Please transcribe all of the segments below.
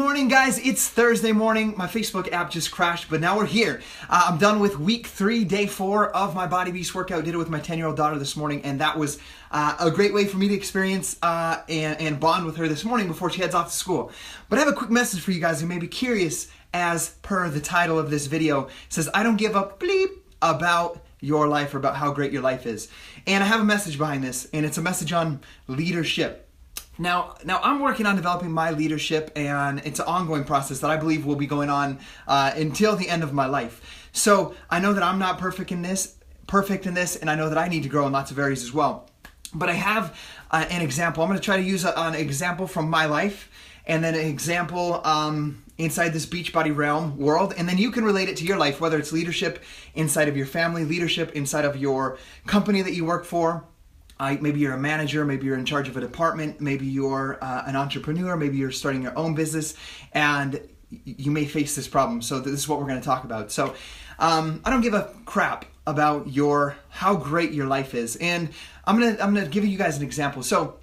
morning, guys. It's Thursday morning. My Facebook app just crashed, but now we're here. I'm done with week 3, day 4 of my Body Beast workout. Did it with my 10-year-old daughter this morning, and that was a great way for me to experience and bond with her this morning before she heads off to school. But I have a quick message for you guys who may be curious, as per the title of this video. It says, I don't give a bleep about your life or about how great your life is. And I have a message behind this, and it's a message on leadership. Now I'm working on developing my leadership, and it's an ongoing process that I believe will be going on until the end of my life. So I know that I'm not perfect in this, and I know that I need to grow in lots of areas as well. But I have an example. I'm going to try to use an example from my life, and then an example inside this Beachbody realm world, and then you can relate it to your life, whether it's leadership inside of your family, leadership inside of your company that you work for. Maybe you're a manager, maybe you're in charge of a department, maybe you're an entrepreneur, maybe you're starting your own business, and you may face this problem. So this is what we're going to talk about. So I don't give a crap about how great your life is, and I'm gonna give you guys an example. So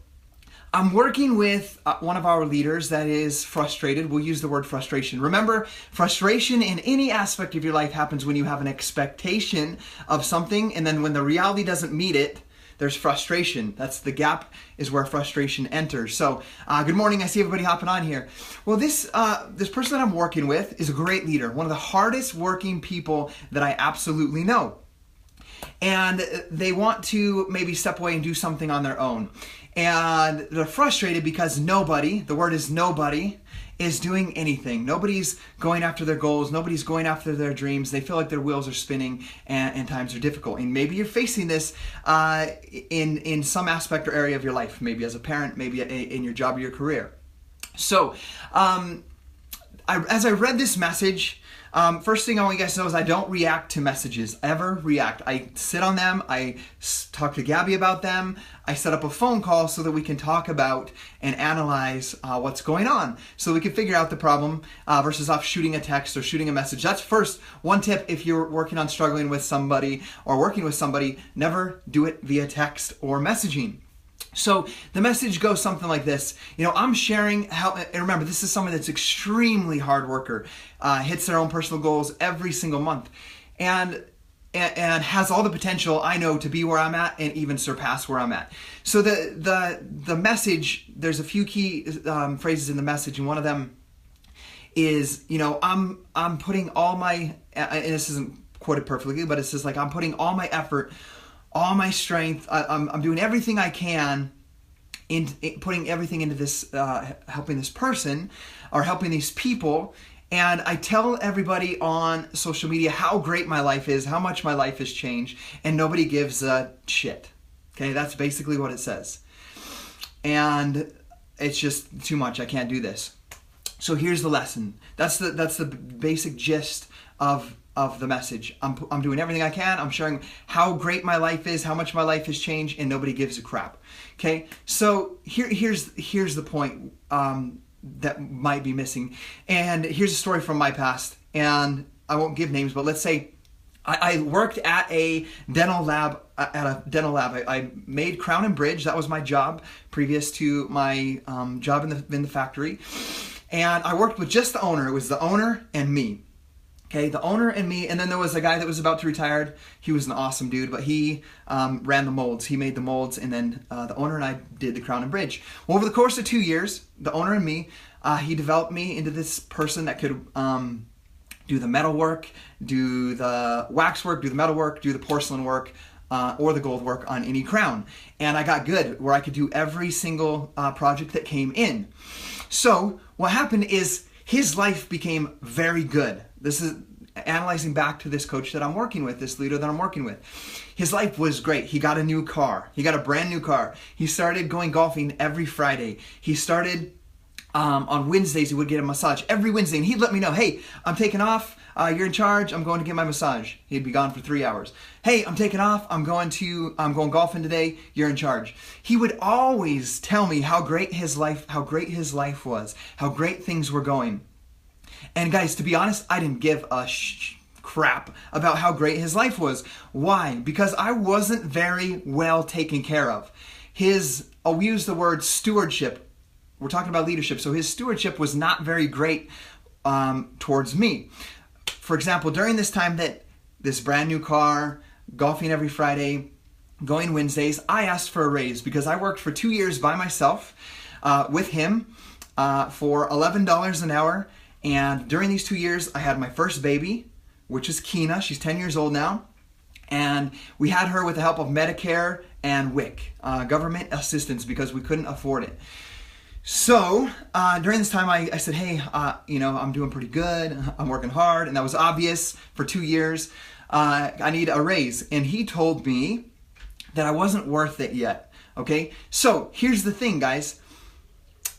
I'm working with one of our leaders that is frustrated. We'll use the word frustration. Remember, frustration in any aspect of your life happens when you have an expectation of something, and then when the reality doesn't meet it, there's frustration. That's the gap, is where frustration enters. So, good morning. I see everybody hopping on here. Well, this person that I'm working with is a great leader, one of the hardest working people that I absolutely know. And they want to maybe step away and do something on their own. And they're frustrated because nobody, the word is nobody, is doing anything. Nobody's going after their goals. Nobody's going after their dreams. They feel like their wheels are spinning and times are difficult. And maybe you're facing this in some aspect or area of your life, maybe as a parent, maybe in your job or your career. So as I read this message, first thing I want you guys to know is I don't react to messages, ever react. I sit on them, I talk to Gabby about them, I set up a phone call so that we can talk about and analyze what's going on, so we can figure out the problem versus off shooting a text or shooting a message. That's first one tip if you're working on struggling with somebody or working with somebody, never do it via text or messaging. So the message goes something like this. I'm sharing how, and remember, this is someone that's extremely hard worker, hits their own personal goals every single month, and has all the potential, I know, to be where I'm at and even surpass where I'm at. So the message, there's a few key phrases in the message, and one of them is, I'm putting all my, and this isn't quoted perfectly, but it says like, I'm putting all my effort, all my strength, I'm doing everything I can in putting everything into this, helping this person or helping these people. And I tell everybody on social media how great my life is, how much my life has changed, and nobody gives a shit. Okay, that's basically what it says. And it's just too much. I can't do this. So here's the lesson. That's the basic gist of the message. I'm doing everything I can. I'm sharing how great my life is, how much my life has changed, and nobody gives a crap. Okay, so here's the point that might be missing. And here's a story from my past, and I won't give names, but let's say I worked at a dental lab. I made Crown and Bridge. That was my job previous to my job in the factory. And I worked with just the owner. It was the owner and me. Okay, the owner and me, and then there was a guy that was about to retire. He was an awesome dude, but he ran the molds. He made the molds, and then the owner and I did the Crown and Bridge. Well, over the course of 2 years, the owner and me, he developed me into this person that could do the metal work, do the wax work, do the metal work, do the porcelain work, or the gold work on any crown. And I got good where I could do every single project that came in. So what happened is his life became very good. This is analyzing back to this coach that I'm working with, this leader that I'm working with. His life was great. He got a new car. He got a brand new car. He started going golfing every Friday. He started on Wednesdays, he would get a massage every Wednesday, and he'd let me know, hey, I'm taking off. You're in charge. I'm going to get my massage. He'd be gone for 3 hours. Hey, I'm taking off. I'm going golfing today. You're in charge. He would always tell me how great his life was, how great things were going. And guys, to be honest, I didn't give a crap about how great his life was. Why? Because I wasn't very well taken care of. I'll use the word stewardship we're talking about leadership. So his stewardship was not very great towards me. For example, during this time that this brand new car, golfing every Friday, going Wednesdays, I asked for a raise because I worked for 2 years by myself with him for $11 an hour. And during these 2 years, I had my first baby, which is Kina. She's 10 years old now. And we had her with the help of Medicare and WIC, government assistance, because we couldn't afford it. So during this time, I said, hey, I'm doing pretty good. I'm working hard. And that was obvious for 2 years. I need a raise. And he told me that I wasn't worth it yet. Okay? So here's the thing, guys.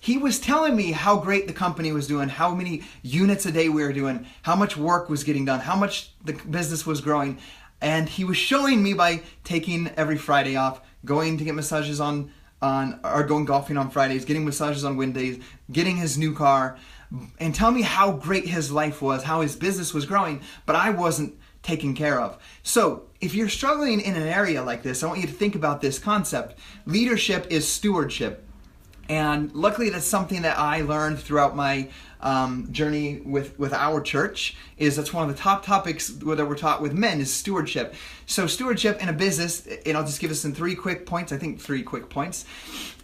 He was telling me how great the company was doing, how many units a day we were doing, how much work was getting done, how much the business was growing. And he was showing me by taking every Friday off, going to get massages or going golfing on Fridays, getting massages on Wednesdays, getting his new car, and tell me how great his life was, how his business was growing, but I wasn't taken care of. So if you're struggling in an area like this, I want you to think about this concept. Leadership is stewardship. And luckily that's something that I learned throughout my journey with our church. That's one of the top topics that we're taught with men is stewardship. So stewardship in a business, and I'll just give us some 3 quick points,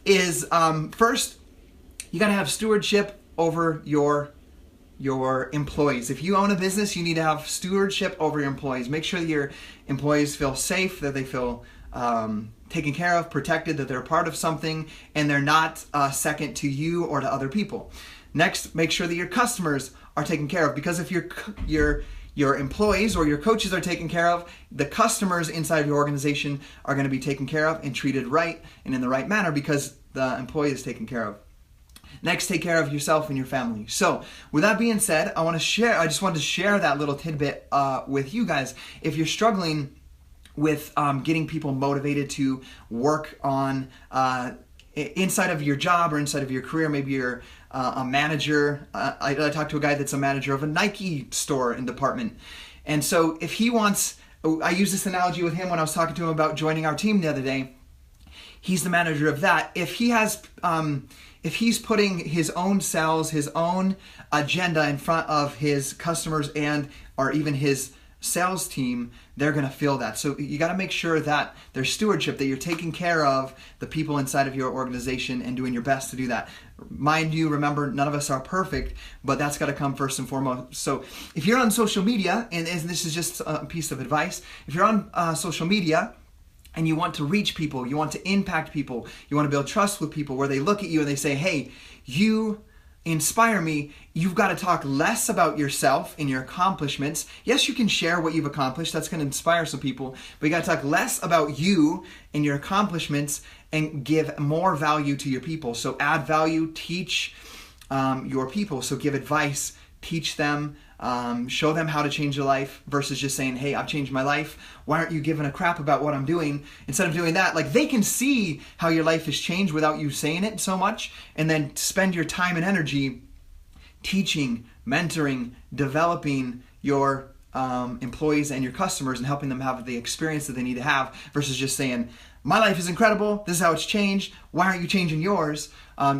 is first, you got to have stewardship over your employees. If you own a business, you need to have stewardship over your employees. Make sure that your employees feel safe, that they feel taken care of, protected, that they're part of something, and they're not second to you or to other people. Next, make sure that your customers are taken care of, because if your employees or your coaches are taken care of, the customers inside of your organization are going to be taken care of and treated right and in the right manner because the employee is taken care of. Next, take care of yourself and your family. So, with that being said, I just wanted to share that little tidbit with you guys. If you're struggling with getting people motivated to work on inside of your job or inside of your career, maybe you're a manager. I talked to a guy that's a manager of a Nike store and department. And so if he wants, I used this analogy with him when I was talking to him about joining our team the other day. He's the manager of that. If he's putting his own sales, his own agenda in front of his customers or even his sales team, they're going to feel that. So you got to make sure that there's stewardship, that you're taking care of the people inside of your organization and doing your best to do that. Mind you, remember, none of us are perfect, but that's got to come first and foremost. So if you're on social media, and this is just a piece of advice, if you're on social media and you want to reach people, you want to impact people, you want to build trust with people where they look at you and they say, hey, you inspire me, you've got to talk less about yourself and your accomplishments. Yes, you can share what you've accomplished. That's going to inspire some people. But you got to talk less about you and your accomplishments and give more value to your people. So add value, teach your people. So give advice, teach them, show them how to change their life versus just saying, hey, I've changed my life. Why aren't you giving a crap about what I'm doing? Instead of doing that, like they can see how your life has changed without you saying it so much, and then spend your time and energy teaching, mentoring, developing your employees and your customers and helping them have the experience that they need to have versus just saying, my life is incredible. This is how it's changed. Why aren't you changing yours?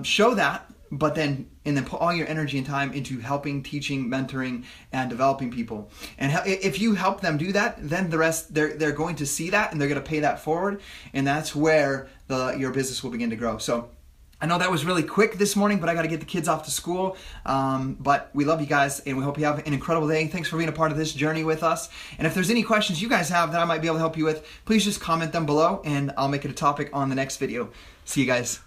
Show that. But then put all your energy and time into helping, teaching, mentoring, and developing people. And if you help them do that, then the rest, they're going to see that and they're going to pay that forward. And that's where your business will begin to grow. So I know that was really quick this morning, but I got to get the kids off to school. But we love you guys, and we hope you have an incredible day. Thanks for being a part of this journey with us. And if there's any questions you guys have that I might be able to help you with, please just comment them below, and I'll make it a topic on the next video. See you guys.